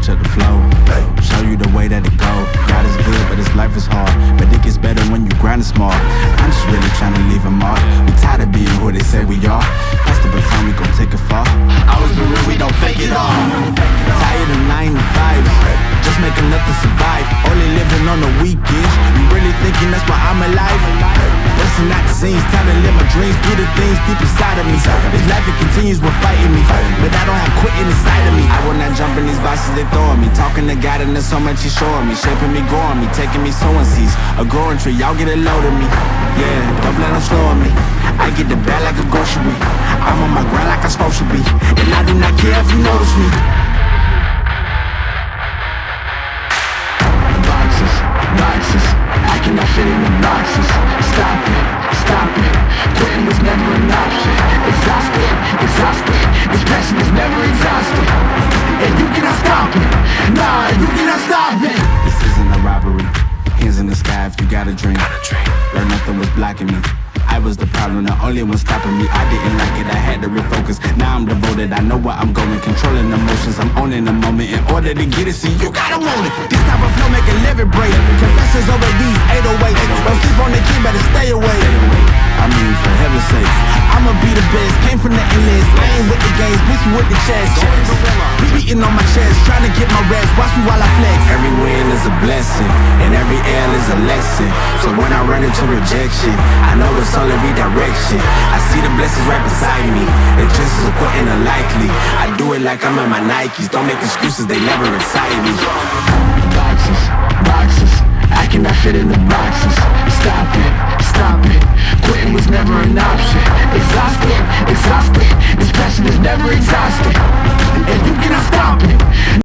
switch up the flow, show you the way that it go. God is good, but his life is hard, but it gets better when you grind it smart. I'm just really trying to leave a mark. We tired of being who they say we are. That's the baton, we gon' take it far. Always been real, we don't fake it all. Tired of 9 to 5, just make enough to survive. Only living on the weekends. You really thinking that's why I'm alive? Busting out the scenes, time to live my dreams, do the things deep inside of me. This life, it continues with fighting me, but I don't have quitting inside of me. I will not jump in these boxes they throw at me. Talking to God and there's so much he's showing me, shaping me, growing me, taking me sowing seeds. A growing tree, y'all get a load of me. Yeah, don't let them slow me. I get the bag like a grocery. I'm on my grind like I'm supposed to be, and I do not care if you notice me. Boxes, I cannot fit in the boxes. Stop it, quitting was never an option. Exhausted, this passion is never exhausted. And you cannot stop it, nah, you cannot stop it. This isn't a robbery, hands in the sky if you got a dream. Learn nothing was blocking me. I was the problem, the only one stopping me. I didn't like it, I had to refocus. Now I'm devoted, I know where I'm going. Controlling emotions, I'm owning the moment. In order to get it, see, you gotta want it. This type of flow make a living break. Confessions over these 808s. Don't sleep on the key, better stay away. I mean, for heaven's sake, I'ma be the best. Came from the endless, I ain't with the games, bitch with the chest. Beating on my chest, trying to get my rest. Watch me while I flex. Every win is a blessing, and every L is a lesson. So when I run into rejection, I know it's only redirection. I see the blessings right beside me. It's just as important or likely. I do it like I'm in my Nikes. Don't make excuses, they never excite me. Boxes, I cannot fit in the boxes. Stop it, quitting was never an option. Exhausted, this passion is never exhausted.